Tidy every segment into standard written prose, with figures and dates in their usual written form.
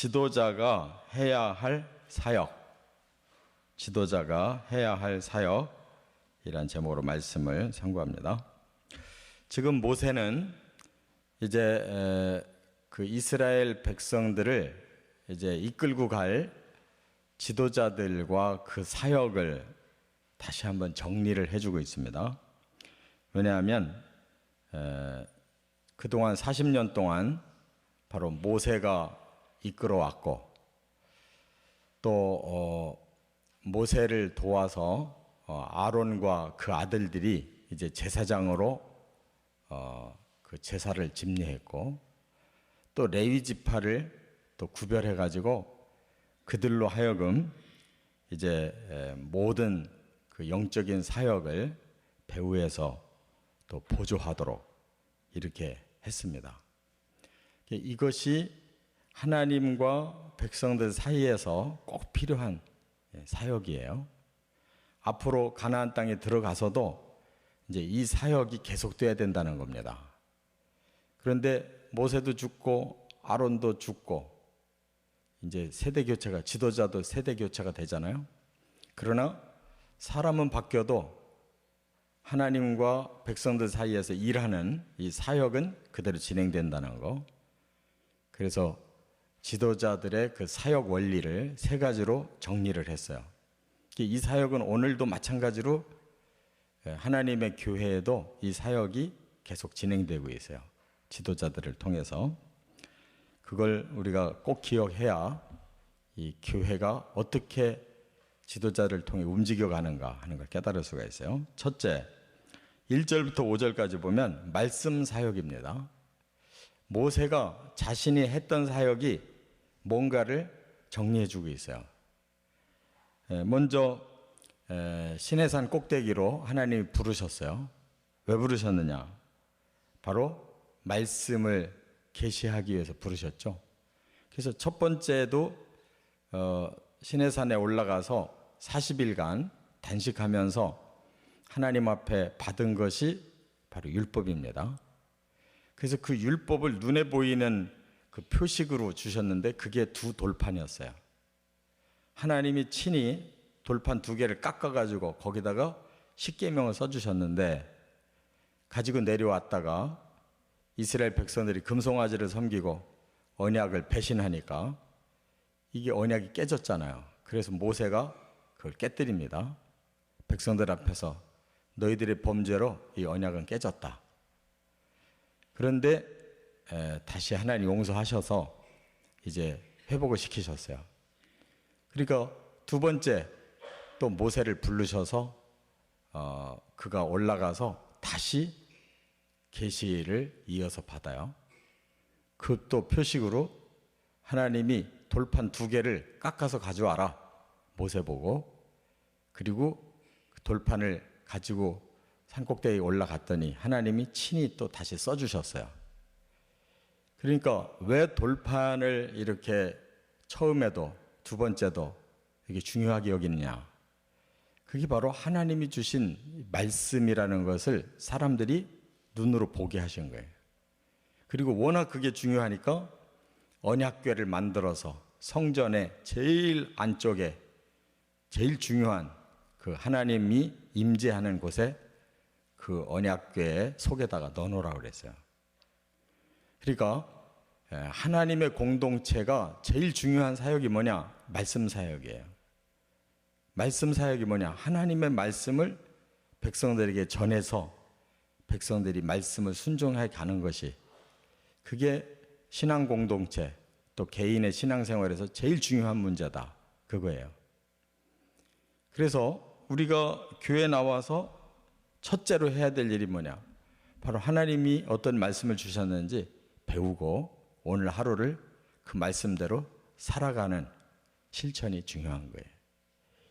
지도자가 해야 할 사역, 지도자가 해야 할 사역이란 제목으로 말씀을 상고합니다. 지금 모세는 이제 그 이스라엘 백성들을 이제 이끌고 갈 지도자들과 그 사역을 다시 한번 정리를 해주고 있습니다. 왜냐하면 그동안 40년 동안 바로 모세가 이끌어왔고 또 모세를 도와서 아론과 그 아들들이 이제 제사장으로 그 제사를 집례했고 또 레위 지파를 또 구별해 가지고 그들로 하여금 이제 모든 그 영적인 사역을 배후에서 또 보조하도록 이렇게 했습니다. 이것이 하나님과 백성들 사이에서 꼭 필요한 사역이에요. 앞으로 가나안 땅에 들어가서도 이제 이 사역이 계속돼야 된다는 겁니다. 그런데 모세도 죽고 아론도 죽고 이제 세대 교체가, 지도자도 세대 교체가 되잖아요. 그러나 사람은 바뀌어도 하나님과 백성들 사이에서 일하는 이 사역은 그대로 진행된다는 거. 그래서 지도자들의 그 사역 원리를 세 가지로 정리를 했어요. 이 사역은 오늘도 마찬가지로 하나님의 교회에도 이 사역이 계속 진행되고 있어요. 지도자들을 통해서. 그걸 우리가 꼭 기억해야 이 교회가 어떻게 지도자를 통해 움직여가는가 하는 걸 깨달을 수가 있어요. 첫째, 1절부터 5절까지 보면 말씀 사역입니다. 모세가 자신이 했던 사역이 뭔가를 정리해주고 있어요. 먼저 시내산 꼭대기로 하나님이 부르셨어요. 왜 부르셨느냐? 바로 말씀을 계시하기 위해서 부르셨죠. 그래서 첫 번째도 시내산에 올라가서 40일간 단식하면서 하나님 앞에 받은 것이 바로 율법입니다. 그래서 그 율법을 눈에 보이는 그 표식으로 주셨는데 그게 두 돌판이었어요. 하나님이 친히 돌판 두 개를 깎아가지고 거기다가 십계명을 써주셨는데 가지고 내려왔다가 이스라엘 백성들이 금송아지를 섬기고 언약을 배신하니까 이게 언약이 깨졌잖아요. 그래서 모세가 그걸 깨뜨립니다. 백성들 앞에서 너희들의 범죄로 이 언약은 깨졌다. 그런데 다시 하나님 용서하셔서 이제 회복을 시키셨어요. 그러니까 두 번째 또 모세를 부르셔서 그가 올라가서 다시 계시를 이어서 받아요. 그 또 표식으로 하나님이 돌판 두 개를 깎아서 가져와라. 모세 보고. 그리고 그 돌판을 가지고 산꼭대기에 올라갔더니 하나님이 친히 또 다시 써주셨어요. 그러니까 왜 돌판을 이렇게 처음에도 두 번째도 이게 중요하게 여기느냐. 그게 바로 하나님이 주신 말씀이라는 것을 사람들이 눈으로 보게 하신 거예요. 그리고 워낙 그게 중요하니까 언약궤를 만들어서 성전의 제일 안쪽에 제일 중요한 그 하나님이 임재하는 곳에 그 언약궤 속에다가 넣어놓으라고 그랬어요. 그러니까 하나님의 공동체가 제일 중요한 사역이 뭐냐? 말씀 사역이에요. 말씀 사역이 뭐냐? 하나님의 말씀을 백성들에게 전해서 백성들이 말씀을 순종해 가는 것이 그게 신앙 공동체 또 개인의 신앙생활에서 제일 중요한 문제다. 그거예요. 그래서 우리가 교회 나와서 첫째로 해야 될 일이 뭐냐? 바로 하나님이 어떤 말씀을 주셨는지 배우고 오늘 하루를 그 말씀대로 살아가는 실천이 중요한 거예요.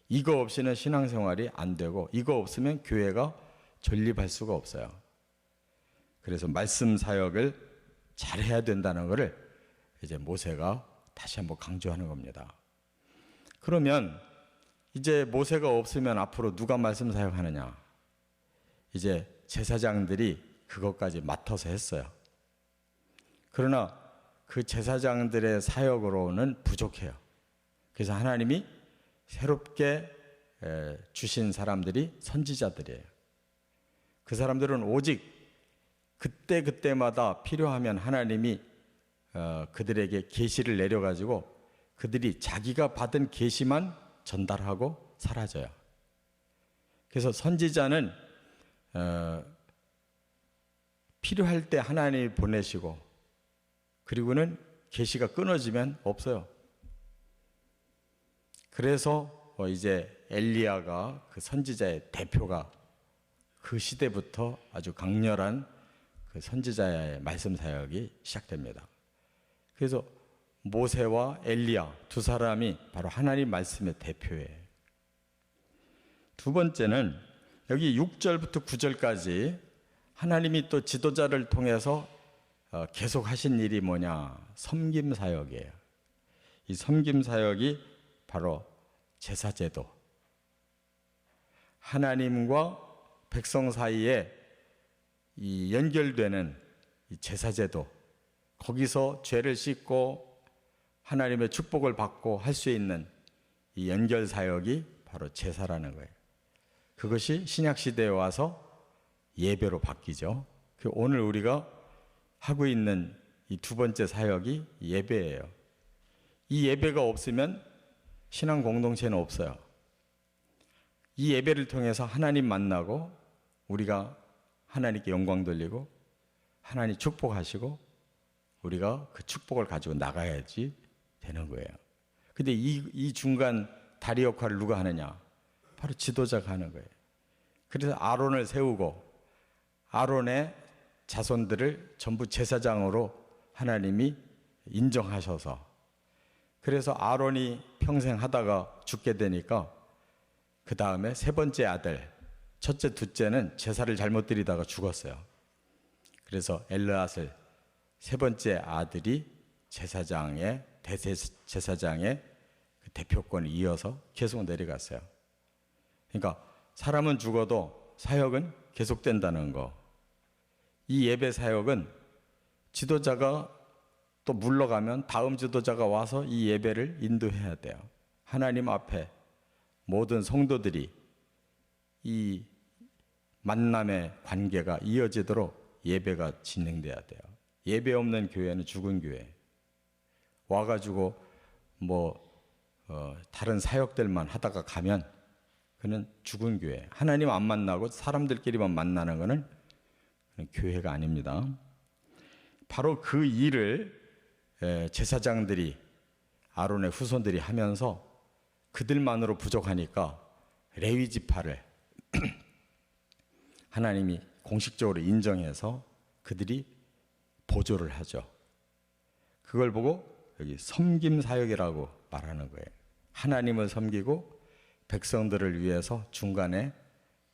이거 없이는 신앙생활이 안 되고 이거 없으면 교회가 존립할 수가 없어요. 그래서 말씀 사역을 잘 해야 된다는 것을 이제 모세가 다시 한번 강조하는 겁니다. 그러면 이제 모세가 없으면 앞으로 누가 말씀 사역하느냐? 이제 제사장들이 그것까지 맡아서 했어요. 그러나 그 제사장들의 사역으로는 부족해요. 그래서 하나님이 새롭게 주신 사람들이 선지자들이에요. 그 사람들은 오직 그때마다 필요하면 하나님이 그들에게 계시를 내려가지고 그들이 자기가 받은 계시만 전달하고 사라져요. 그래서 선지자는 필요할 때 하나님이 보내시고, 그리고는 계시가 끊어지면 없어요. 그래서 이제 엘리야가 그 선지자의 대표가 그 시대부터 아주 강렬한 그 선지자의 말씀 사역이 시작됩니다. 그래서 모세와 엘리야 두 사람이 바로 하나님 말씀의 대표예요. 두 번째는 여기 6절부터 9절까지 하나님이 또 지도자를 통해서 계속 하신 일이 뭐냐? 섬김 사역이에요. 이 섬김 사역이 바로 제사제도, 하나님과 백성 사이에 이 연결되는 이 제사제도, 거기서 죄를 씻고 하나님의 축복을 받고 할 수 있는 이 연결 사역이 바로 제사라는 거예요. 그것이 신약 시대에 와서 예배로 바뀌죠. 오늘 우리가 하고 있는 이 두 번째 사역이 예배예요. 이 예배가 없으면 신앙 공동체는 없어요. 이 예배를 통해서 하나님 만나고 우리가 하나님께 영광 돌리고 하나님 축복하시고 우리가 그 축복을 가지고 나가야지 되는 거예요. 근데 이 중간 다리 역할을 누가 하느냐? 바로 지도자가 하는 거예요. 그래서 아론을 세우고 아론의 자손들을 전부 제사장으로 하나님이 인정하셔서, 그래서 아론이 평생 하다가 죽게 되니까 그 다음에 세 번째 아들, 첫째, 둘째는 제사를 잘못 드리다가 죽었어요. 그래서 엘르앗을 세 번째 아들이 제사장의 대제사장의 그 대표권을 이어서 계속 내려갔어요. 그러니까 사람은 죽어도 사역은 계속된다는 거. 이 예배 사역은 지도자가 또 물러가면 다음 지도자가 와서 이 예배를 인도해야 돼요. 하나님 앞에 모든 성도들이 이 만남의 관계가 이어지도록 예배가 진행돼야 돼요. 예배 없는 교회는 죽은 교회. 와가지고 다른 사역들만 하다가 가면 그는 죽은 교회. 하나님 안 만나고 사람들끼리만 만나는 것은 교회가 아닙니다. 바로 그 일을 제사장들이, 아론의 후손들이 하면서 그들만으로 부족하니까 레위 지파를 하나님이 공식적으로 인정해서 그들이 보조를 하죠. 그걸 보고 여기 섬김 사역이라고 말하는 거예요. 하나님을 섬기고 백성들을 위해서 중간에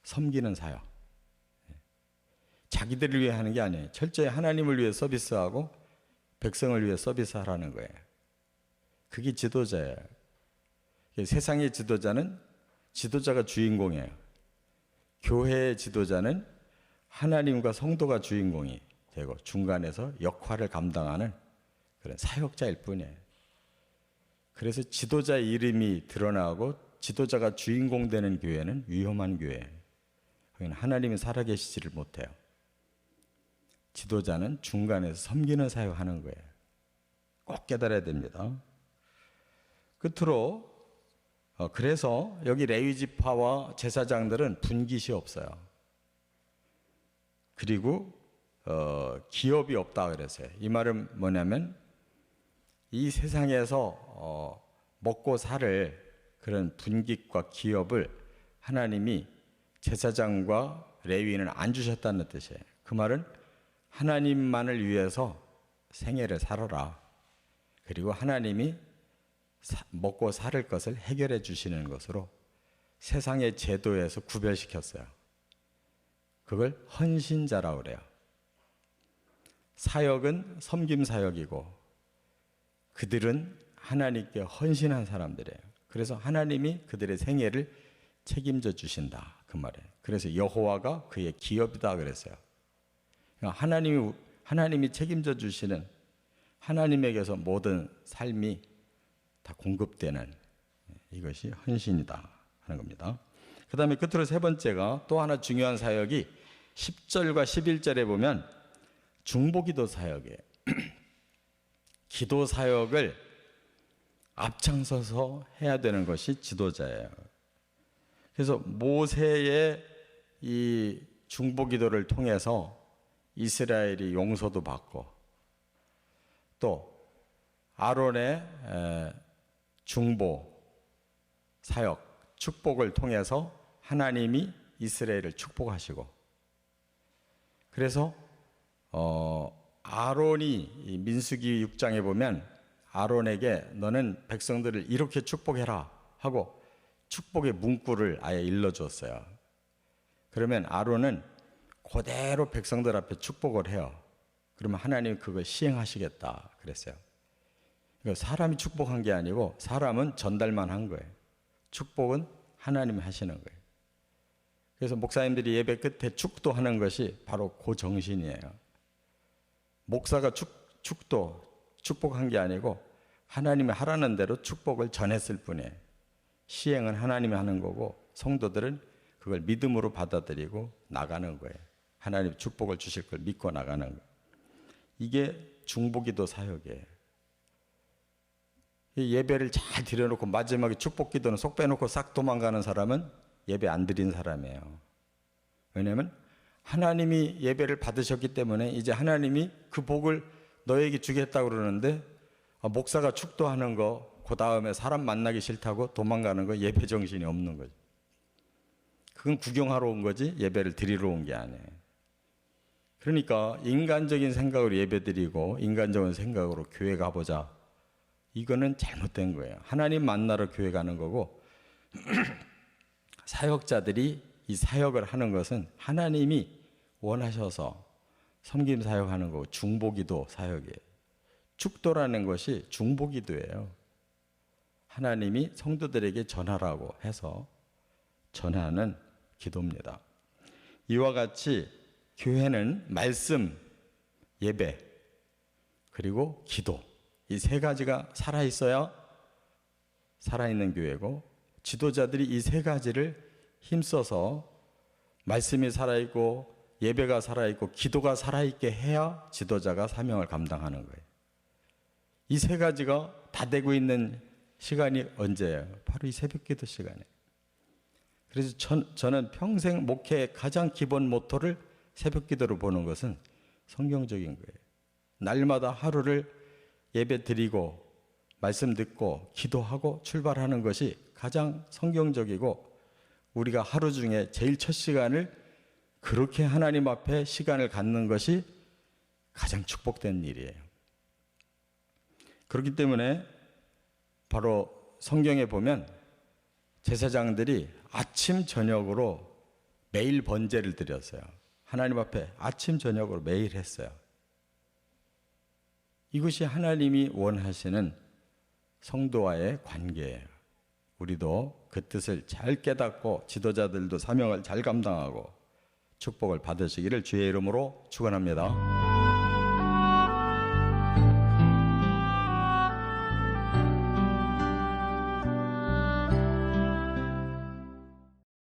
섬기는 사역. 자기들을 위해 하는 게 아니에요. 철저히 하나님을 위해 서비스하고 백성을 위해 서비스하라는 거예요. 그게 지도자예요. 세상의 지도자는 지도자가 주인공이에요. 교회의 지도자는 하나님과 성도가 주인공이 되고 중간에서 역할을 감당하는 그런 사역자일 뿐이에요. 그래서 지도자의 이름이 드러나고 지도자가 주인공 되는 교회는 위험한 교회예요. 거기는 하나님이 살아계시지를 못해요. 지도자는 중간에서 섬기는 사역하는 거예요. 꼭 깨달아야 됩니다. 끝으로 그래서 여기 레위 지파와 제사장들은 분깃이 없어요. 그리고 기업이 없다 그랬어요. 이 말은 뭐냐면 이 세상에서 먹고 살 그런 분깃과 기업을 하나님이 제사장과 레위인은 안 주셨다는 뜻이에요. 그 말은 하나님만을 위해서 생애를 살아라. 그리고 하나님이 먹고 살 것을 해결해 주시는 것으로 세상의 제도에서 구별시켰어요. 그걸 헌신자라고 그래요. 사역은 섬김 사역이고 그들은 하나님께 헌신한 사람들이에요. 그래서 하나님이 그들의 생애를 책임져 주신다 그 말이에요. 그래서 여호와가 그의 기업이다 그랬어요. 하나님이 책임져 주시는, 하나님에게서 모든 삶이 다 공급되는 이것이 헌신이다 하는 겁니다. 그 다음에 끝으로 세 번째가 또 하나 중요한 사역이 10절과 11절에 보면 중보기도 사역이에요. 기도 사역을 앞장서서 해야 되는 것이 지도자예요. 그래서 모세의 이 중보기도를 통해서 이스라엘이 용서도 받고 또 아론의 중보 사역 축복을 통해서 하나님이 이스라엘을 축복하시고 그래서 아론이 이 민수기 6장에 보면 아론에게 너는 백성들을 이렇게 축복해라 하고 축복의 문구를 아예 일러줬어요. 그러면 아론은 그대로 백성들 앞에 축복을 해요. 그러면 하나님이 그걸 시행하시겠다 그랬어요. 사람이 축복한 게 아니고 사람은 전달만 한 거예요. 축복은 하나님이 하시는 거예요. 그래서 목사님들이 예배 끝에 축도하는 것이 바로 그 정신이에요. 목사가 축복한 게 아니고 하나님이 하라는 대로 축복을 전했을 뿐이에요. 시행은 하나님이 하는 거고 성도들은 그걸 믿음으로 받아들이고 나가는 거예요. 하나님 축복을 주실 걸 믿고 나가는 거예요. 이게 중보기도 사역이에요. 예배를 잘 드려놓고 마지막에 축복기도는 속 빼놓고 싹 도망가는 사람은 예배 안 드린 사람이에요. 왜냐하면 하나님이 예배를 받으셨기 때문에 이제 하나님이 그 복을 너에게 주겠다고 그러는데 목사가 축도하는 거 그 다음에 사람 만나기 싫다고 도망가는 거 예배 정신이 없는 거죠. 그건 구경하러 온 거지 예배를 드리러 온 게 아니에요. 그러니까 인간적인 생각으로 예배 드리고 인간적인 생각으로 교회 가보자. 이거는 잘못된 거예요. 하나님 만나러 교회 가는 거고 사역자들이 이 사역을 하는 것은 하나님이 원하셔서 섬김 사역하는 거고 중보기도 사역이에요. 축도라는 것이 중보기도예요. 하나님이 성도들에게 전하라고 해서 전하는 기도입니다. 이와 같이 교회는 말씀, 예배, 그리고 기도 이 세 가지가 살아있어야 살아있는 교회고 지도자들이 이 세 가지를 힘써서 말씀이 살아있고 예배가 살아있고 기도가 살아있게 해야 지도자가 사명을 감당하는 거예요. 이 세 가지가 다 되고 있는 시간이 언제예요? 바로 이 새벽기도 시간이에요. 그래서 저는 평생 목회의 가장 기본 모토를 새벽기도로 보는 것은 성경적인 거예요. 날마다 하루를 예배 드리고 말씀 듣고 기도하고 출발하는 것이 가장 성경적이고 우리가 하루 중에 제일 첫 시간을 그렇게 하나님 앞에 시간을 갖는 것이 가장 축복된 일이에요. 그렇기 때문에 바로 성경에 보면 제사장들이 아침 저녁으로 매일 번제를 드렸어요. 하나님 앞에 아침 저녁으로 매일 했어요. 이것이 하나님이 원하시는 성도와의 관계예요. 우리도 그 뜻을 잘 깨닫고 지도자들도 사명을 잘 감당하고 축복을 받으시기를 주의 이름으로 축원합니다.